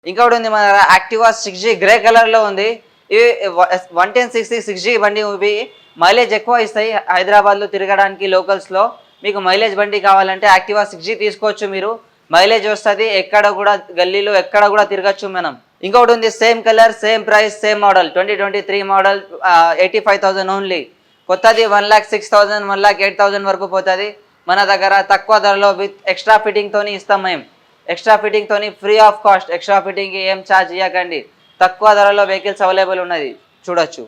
ఇంకొకటి ఉంది మన యాక్టివా 6G గ్రే కలర్లో ఉంది. ఇవి 110cc 6G బండి. ఇవి మైలేజ్ ఎక్కువ ఇస్తాయి. హైదరాబాద్లో తిరగడానికి లోకల్స్లో మీకు మైలేజ్ బండి కావాలంటే యాక్టివా 6G తీసుకోవచ్చు మీరు. మైలేజ్ వస్తుంది, ఎక్కడ కూడా గల్లీలో ఎక్కడ కూడా తిరగచ్చు మనం. ఇంకొకటి ఉంది same colour same price same model 2023 model 85,000 only. కొత్తది 1,06,000 1,08,000 వరకు పోతుంది. మన దగ్గర తక్కువ ధరలో విత్ ఎక్స్ట్రా ఫిట్టింగ్తోని ఇస్తాం మేము. ఎక్స్ట్రా ఫిట్టింగ్తోని ఫ్రీ ఆఫ్ కాస్ట్. ఎక్స్ట్రా ఫిట్టింగ్కి ఏం ఛార్జ్ ఇవ్వకండి. తక్కువ ధరలో వెహికల్స్ అవైలబుల్ ఉన్నది, చూడొచ్చు.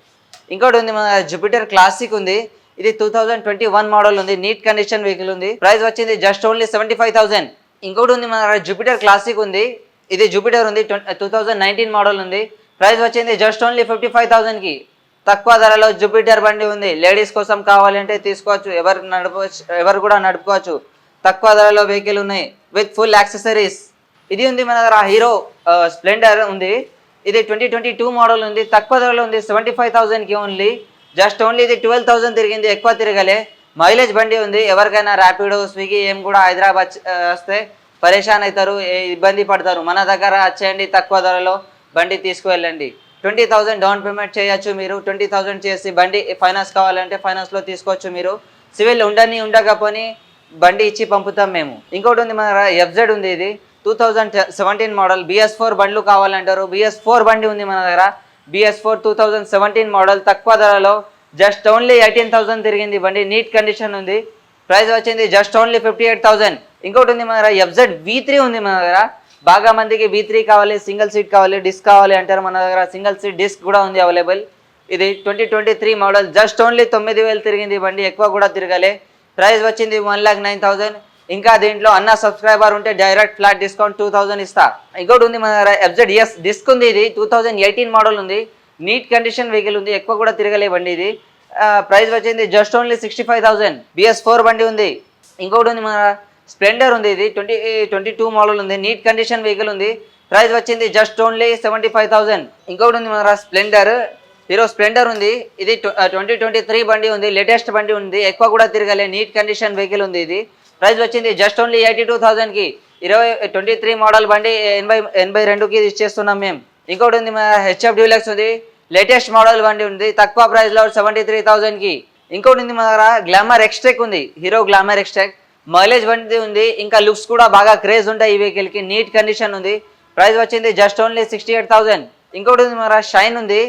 ఇంకోటి ఉంది మన జూపిటర్ క్లాసిక్ ఉంది. ఇది 2021 మోడల్ ఉంది. నీట్ కండిషన్ వెహికల్ ఉంది. ప్రైస్ వచ్చింది జస్ట్ ఓన్లీ 75,000. ఇంకోటి ఉంది మన జూపిటర్ క్లాసిక్ ఉంది. ఇది జూపిటర్ ఉంది 2019 మోడల్ ఉంది. ప్రైస్ వచ్చింది జస్ట్ ఓన్లీ 55,000కి. తక్కువ ధరలో జూపిటర్ బండి ఉంది. లేడీస్ కోసం కావాలంటే తీసుకోవచ్చు, ఎవరు కూడా నడుపుకోవచ్చు. తక్కువ ధరలో వెహికల్ ఉన్నాయి విత్ ఫుల్ యాక్సెసరీస్. ఇది ఉంది మన దగ్గర హీరో స్ప్లెండర్ ఉంది. ఇది 2022 మోడల్ ఉంది. తక్కువ ధరలో ఉంది 75,000కి ఓన్లీ. జస్ట్ ఓన్లీ ఇది 12,000 తిరిగింది, ఎక్కువ తిరగలే. మైలేజ్ బండి ఉంది. ఎవరికైనా ర్యాపిడో స్విగ్గీ ఏం కూడా హైదరాబాద్ వస్తే పరేషాన్ అవుతారు, ఇబ్బంది పడతారు. మన దగ్గర వచ్చేయండి, తక్కువ ధరలో బండి తీసుకువెళ్ళండి. 20,000 డౌన్ పేమెంట్ చేయొచ్చు మీరు. 20,000 చేసి బండి ఫైనాన్స్ కావాలంటే ఫైనాన్స్లో తీసుకోవచ్చు మీరు. సివిల్ ఉండకపోని బండి ఇచ్చి పంపుతాం మేము. ఇంకోటి ఉంది మన FZ ఉంది. ఇది 2017 మోడల్ BS4 బండ్లు కావాలంటారు. BS4 బండి ఉంది మన దగ్గర. BS4 2017 మోడల్ తక్కువ ధరలో జస్ట్ ఓన్లీ 18,000 తిరిగింది బండి. నీట్ కండిషన్ ఉంది. ప్రైస్ వచ్చింది జస్ట్ ఓన్లీ 58,000. ఇంకోటి ఉంది మన దగ్గర FZ V3 ఉంది మన దగ్గర. బాగా మందికి V3 కావాలి, సింగిల్ సీట్ కావాలి, డిస్క్ కావాలి అంటారు. మన దగ్గర సింగిల్ సీట్ డిస్క్ కూడా ఉంది అవైలబుల్. ఇది 2023 మోడల్ జస్ట్ ఓన్లీ 9,000 తిరిగింది బండి, ఎక్కువ కూడా తిరగలే. ప్రైస్ వచ్చింది 1,09,000. ఇంకా దీంట్లో అన్న సబ్స్క్రైబర్ ఉంటే డైరెక్ట్ ఫ్లాట్ డిస్కౌంట్ 2,000 ఇస్తా. ఇంకోటి ఉంది మన దగ్గర FZS డిస్క్ ఉంది. ఇది 2018 మోడల్ ఉంది. నీట్ కండిషన్ వెహికల్ ఉంది, ఎక్కువ కూడా తిరగలే బండి. ఇది ప్రైస్ వచ్చింది జస్ట్ ఓన్లీ 65,000. BS4 బండి ఉంది. ఇంకోటి ఉంది మన స్ప్లెండర్ ఉంది. ఇది 2022 మోడల్ ఉంది. నీట్ కండిషన్ వెహికల్ ఉంది. ప్రైస్ వచ్చింది జస్ట్ ఓన్లీ 75,000. ఇంకోటి ఉంది మన స్ప్లెండర్, హీరో స్ప్లెండర్ ఉంది. ఇది 2023 బండి ఉంది. లేటెస్ట్ బండి ఉంది, ఎక్కువ కూడా తిరగలే. నీట్ కండిషన్ వెహికల్ ఉంది. ఇది ప్రైస్ వచ్చింది జస్ట్ ఓన్లీ 82,000కి. 23 మోడల్ బండి 82కి ఇచ్చేస్తున్నాం మేము. ఇంకోటి ఉంది మన HF డీలక్స్ ఉంది. లేటెస్ట్ మోడల్ బండి ఉంది, తక్కువ ప్రైస్లో 73,000కి. ఇంకోటి ఉంది మన దగ్గర గ్లామర్ ఎక్స్ట్రెక్ ఉంది. హీరో గ్లామర్ ఎక్స్ట్రెక్ మైలేజ్ బండి ఉంది. ఇంకా లుక్స్ కూడా బాగా క్రేజ్ ఉంటాయి ఈ వెహికల్కి. నీట్ కండిషన్ ఉంది. ప్రైస్ వచ్చింది జస్ట్ ఓన్లీ 68,000. ఇంకోటి ఉంది మన షైన్ ఉంది.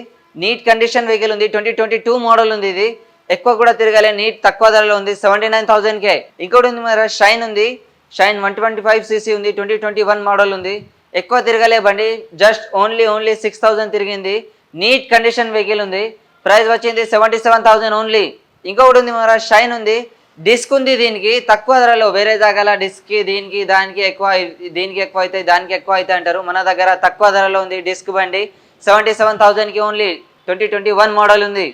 నీట్ కండిషన్ వెహికల్ ఉంది. 2022 మోడల్ ఉంది. ఇది ఎక్కువ కూడా తిరగలే, నీట్ తక్కువ ధరలో ఉంది 79,000కే. ఇంకోటి ఉంది మన షైన్ ఉంది. షైన్ 125cc ఉంది. 2021 మోడల్ ఉంది. ఎక్కువ తిరగలే బండి, జస్ట్ ఓన్లీ 6,000 తిరిగింది. నీట్ కండిషన్ వెహికల్ ఉంది. ప్రైస్ వచ్చింది 77,000 ఓన్లీ. ఇంకొకటి ఉంది మన షైన్ ఉంది. డిస్క్ ఉంది. దీనికి తక్కువ ధరలో వేరే దగ్గర డిస్క్కి దీనికి దానికి ఎక్కువ, దీనికి ఎక్కువ అవుతాయి దానికి ఎక్కువ అవుతాయి అంటారు. మన దగ్గర తక్కువ ధరలో ఉంది డిస్క్ బండి 77,000కి ఓన్లీ. 2021 మోడల్ ఉంది.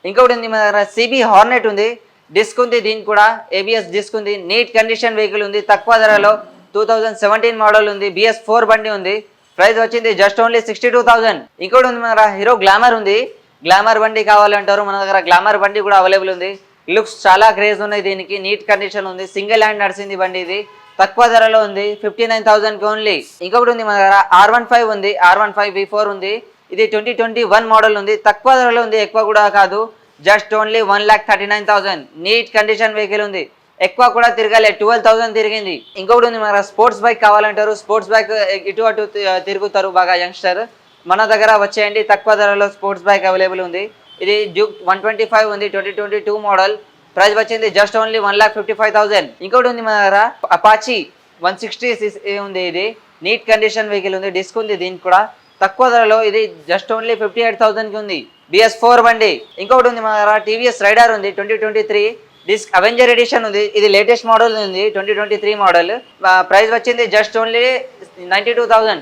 ఇంకొకటి ఉంది మన దగ్గర CB హార్నెట్ ఉంది. డిస్క్ ఉంది, దీనికి కూడా ABS డిస్క్ ఉంది. నీట్ కండిషన్ వెహికల్ ఉంది, తక్కువ ధరలో 2017 మోడల్ ఉంది. BS4 బండి ఉంది. ప్రైస్ వచ్చింది జస్ట్ ఓన్లీ 62,000. ఇంకోటి ఉంది మన దగ్గర హీరో గ్లామర్ ఉంది. గ్లామర్ బండి కావాలంటారు, మన దగ్గర గ్లామర్ బండి కూడా అవైలబుల్ ఉంది. లుక్స్ చాలా క్రేజ్ ఉన్నాయి దీనికి. నీట్ కండిషన్ ఉంది. సింగిల్ హ్యాండ్ నడిచింది బండి. ఇది తక్కువ ధరలో ఉంది 59,000కి ఓన్లీ. ఇంకొకటి ఉంది మన దగ్గర R15 ఉంది. R15 V4 ఉంది. ఇది 2021 మోడల్ ఉంది. తక్కువ ధరలో ఉంది, ఎక్కువ కూడా కాదు. Just only 1,39,000. Neat condition vehicle ఉంది, ఎక్కువ కూడా తిరగలే, 12,000 తిరిగింది. ఇంకొకటి ఉంది మన స్పోర్ట్స్ బైక్ కావాలంటారు. స్పోర్ట్స్ బైక్ ఇటు అటు తిరుగుతారు బాగా యంగ్స్టర్, మన దగ్గర వచ్చేయండి. తక్కువ ధరలో స్పోర్ట్స్ బైక్ అవైలబుల్ ఉంది. ఇది డ్యూక్ 125 ఉంది. 2022 మోడల్. ప్రైస్ వచ్చింది జస్ట్ ఓన్లీ 1,55,000. ఇంకోటి ఉంది మన దగ్గర అపాచీ 160cc ఉంది. ఇది నీట్ కండిషన్ వెహికల్ ఉంది. డిస్క్ ఉంది దీనికి కూడా. తక్కువ ధరలో ఇది జస్ట్ ఓన్లీ 58,000కి ఉంది. BS4 బండి. ఇంకొకటి ఉంది మన దగ్గర TVS రైడర్ ఉంది. 2023 డిస్క్ అవెంజర్ ఎడిషన్ ఉంది. ఇది లేటెస్ట్ మోడల్ ఉంది. 2023 మోడల్. ప్రైస్ వచ్చింది జస్ట్ ఓన్లీ 92,000.